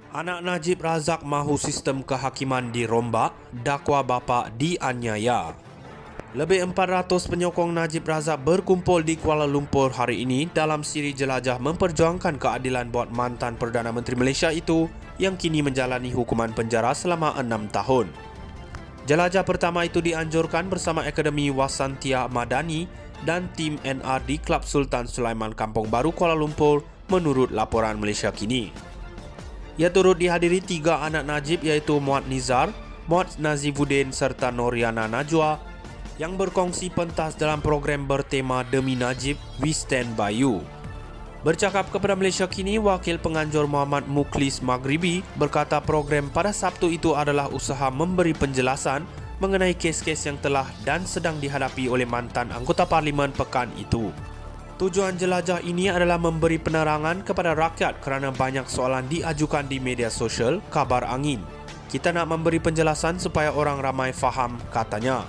Anak Najib Razak mahu sistem kehakiman dirombak, dakwa bapa dianiaya. Lebih 400 penyokong Najib Razak berkumpul di Kuala Lumpur hari ini dalam siri jelajah memperjuangkan keadilan buat mantan Perdana Menteri Malaysia itu yang kini menjalani hukuman penjara selama 6 tahun. Jelajah pertama itu dianjurkan bersama Akademi Wasantia Madani dan tim NR di Klub Sultan Sulaiman Kampung Baru Kuala Lumpur menurut laporan Malaysia Kini. Ia turut dihadiri 3 anak Najib iaitu Muhammad Nizar, Muhammad Nazifuddin serta Noriana Najwa yang berkongsi pentas dalam program bertema Demi Najib, We Stand By You. Bercakap kepada Malaysia Kini, Wakil Penganjur Muhammad Mukhlis Maghribi berkata program pada Sabtu itu adalah usaha memberi penjelasan mengenai kes-kes yang telah dan sedang dihadapi oleh mantan anggota Parlimen pekan itu. Tujuan jelajah ini adalah memberi penerangan kepada rakyat kerana banyak soalan diajukan di media sosial, kabar angin. Kita nak memberi penjelasan supaya orang ramai faham, katanya.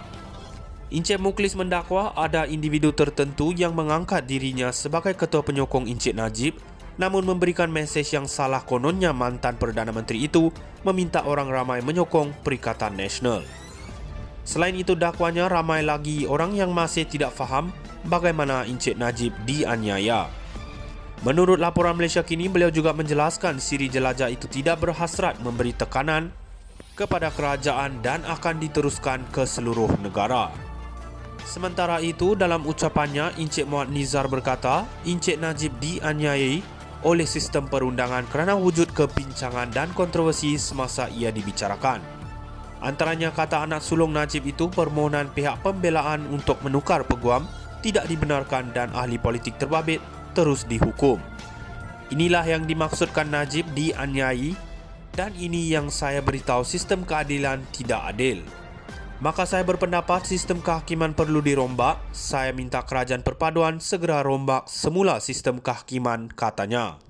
Encik Mukhlis mendakwa ada individu tertentu yang mengangkat dirinya sebagai ketua penyokong Encik Najib namun memberikan mesej yang salah kononnya mantan Perdana Menteri itu meminta orang ramai menyokong Perikatan Nasional. Selain itu dakwanya ramai lagi orang yang masih tidak faham bagaimana Encik Najib dianiaya. Menurut laporan Malaysia Kini, beliau juga menjelaskan siri jelajah itu tidak berhasrat memberi tekanan kepada kerajaan dan akan diteruskan ke seluruh negara. Sementara itu, dalam ucapannya, Encik Muhammad Nizar berkata, Encik Najib dianiayai oleh sistem perundangan kerana wujud kebincangan dan kontroversi semasa ia dibicarakan. Antaranya kata anak sulung Najib itu permohonan pihak pembelaan untuk menukar peguam tidak dibenarkan dan ahli politik terbabit terus dihukum. Inilah yang dimaksudkan Najib dianiayai dan ini yang saya beritahu sistem keadilan tidak adil. Maka saya berpendapat sistem kehakiman perlu dirombak. Saya minta kerajaan perpaduan segera rombak semula sistem kehakiman, katanya.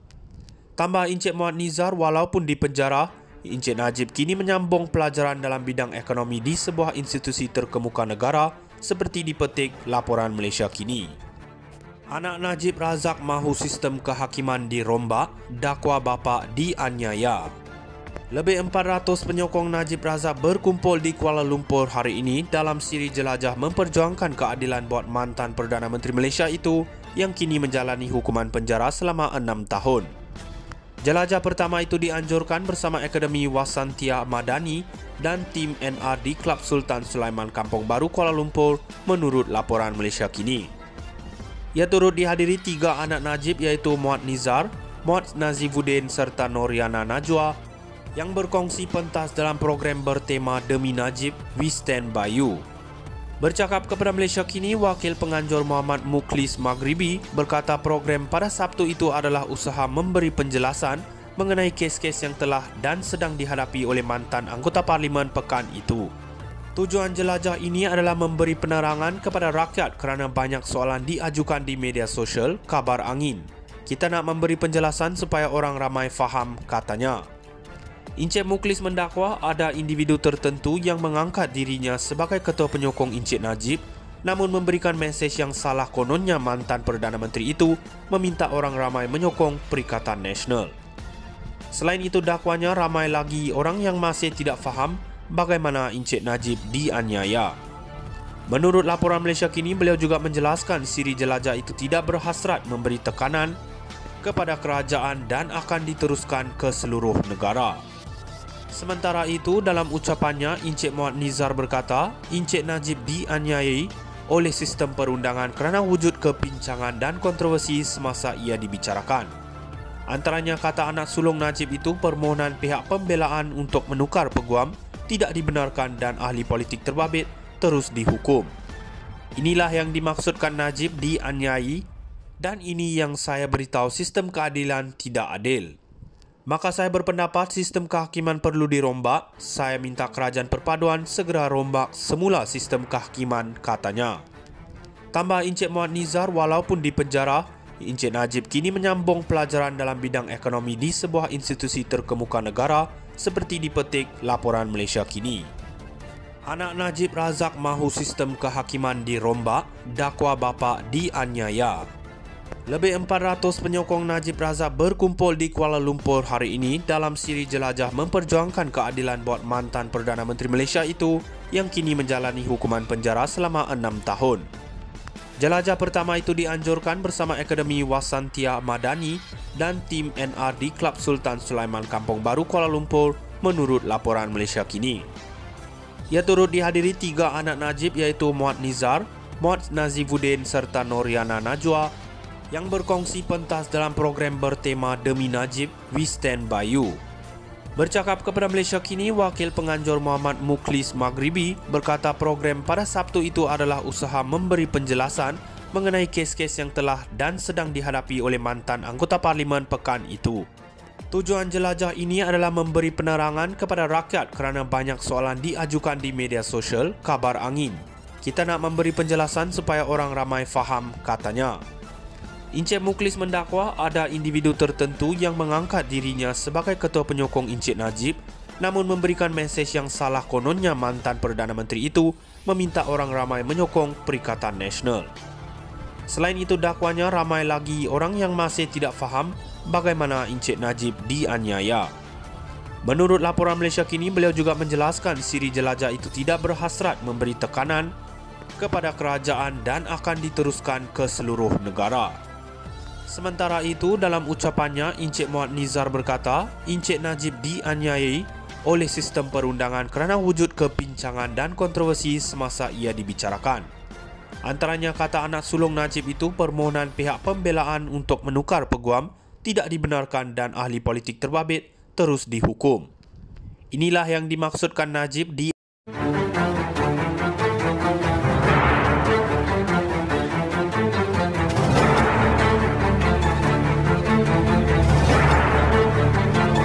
Tambah Encik Muhammad Nizar, walaupun di penjara, Encik Najib kini menyambung pelajaran dalam bidang ekonomi di sebuah institusi terkemuka negara seperti dipetik laporan Malaysia Kini. Anak Najib Razak mahu sistem kehakiman dirombak, dakwa bapa dianiaya. Lebih 400 penyokong Najib Razak berkumpul di Kuala Lumpur hari ini dalam siri jelajah memperjuangkan keadilan buat mantan Perdana Menteri Malaysia itu yang kini menjalani hukuman penjara selama 6 tahun. Jelajah pertama itu dianjurkan bersama Akademi Wasantia Madani dan tim NR di Klub Sultan Sulaiman Kampung Baru Kuala Lumpur menurut laporan Malaysia Kini. Ia turut dihadiri 3 anak Najib iaitu Muhammad Nizar, Muhammad Nazifuddin serta Noriana Najwa yang berkongsi pentas dalam program bertema Demi Najib, We Stand By You. Bercakap kepada Malaysia Kini, Wakil Penganjur Muhammad Mukhlis Maghribi berkata program pada Sabtu itu adalah usaha memberi penjelasan mengenai kes-kes yang telah dan sedang dihadapi oleh mantan anggota Parlimen pekan itu. Tujuan jelajah ini adalah memberi penerangan kepada rakyat kerana banyak soalan diajukan di media sosial, kabar angin. Kita nak memberi penjelasan supaya orang ramai faham, katanya. Encik Mukhlis mendakwa ada individu tertentu yang mengangkat dirinya sebagai ketua penyokong Encik Najib namun memberikan mesej yang salah kononnya mantan Perdana Menteri itu meminta orang ramai menyokong Perikatan Nasional. Selain itu dakwanya ramai lagi orang yang masih tidak faham bagaimana Encik Najib dianiaya. Menurut laporan Malaysia Kini, beliau juga menjelaskan siri jelajah itu tidak berhasrat memberi tekanan kepada kerajaan dan akan diteruskan ke seluruh negara. Sementara itu, dalam ucapannya, Encik Muhammad Nizar berkata, Encik Najib dianiayai oleh sistem perundangan kerana wujud kebincangan dan kontroversi semasa ia dibicarakan. Antaranya kata anak sulung Najib itu permohonan pihak pembelaan untuk menukar peguam tidak dibenarkan dan ahli politik terbabit terus dihukum. Inilah yang dimaksudkan Najib dianiayai dan ini yang saya beritahu sistem keadilan tidak adil. Maka saya berpendapat sistem kehakiman perlu dirombak. Saya minta kerajaan perpaduan segera rombak semula sistem kehakiman, katanya. Tambah Encik Muhammad Nizar, walaupun di penjara, Encik Najib kini menyambung pelajaran dalam bidang ekonomi di sebuah institusi terkemuka negara seperti dipetik laporan Malaysia Kini. Anak Najib Razak mahu sistem kehakiman dirombak, dakwa bapa dianiaya. Lebih 400 penyokong Najib Razak berkumpul di Kuala Lumpur hari ini dalam siri jelajah memperjuangkan keadilan buat mantan Perdana Menteri Malaysia itu yang kini menjalani hukuman penjara selama 6 tahun. Jelajah pertama itu dianjurkan bersama Akademi Wasantia Madani dan tim NR di Klub Sultan Sulaiman Kampung Baru Kuala Lumpur menurut laporan Malaysia Kini. Ia turut dihadiri 3 anak Najib iaitu Muhammad Nizar, Muhammad Nazifuddin serta Noriana Najwa yang berkongsi pentas dalam program bertema Demi Najib, We Stand By You. Bercakap kepada Malaysia Kini, Wakil Penganjur Muhammad Mukhlis Maghribi berkata program pada Sabtu itu adalah usaha memberi penjelasan mengenai kes-kes yang telah dan sedang dihadapi oleh mantan anggota Parlimen pekan itu. Tujuan jelajah ini adalah memberi penerangan kepada rakyat kerana banyak soalan diajukan di media sosial, kabar angin. Kita nak memberi penjelasan supaya orang ramai faham, katanya. Encik Mukhlis mendakwa ada individu tertentu yang mengangkat dirinya sebagai ketua penyokong Encik Najib namun memberikan mesej yang salah kononnya mantan Perdana Menteri itu meminta orang ramai menyokong Perikatan Nasional. Selain itu dakwanya ramai lagi orang yang masih tidak faham bagaimana Encik Najib dianiaya. Menurut laporan Malaysia Kini, beliau juga menjelaskan siri jelajah itu tidak berhasrat memberi tekanan kepada kerajaan dan akan diteruskan ke seluruh negara. Sementara itu, dalam ucapannya, Encik Muhammad Nizar berkata, Encik Najib dianiayai oleh sistem perundangan kerana wujud kepincangan dan kontroversi semasa ia dibicarakan. Antaranya kata anak sulung Najib itu permohonan pihak pembelaan untuk menukar peguam tidak dibenarkan dan ahli politik terbabit terus dihukum. Inilah yang dimaksudkan Najib di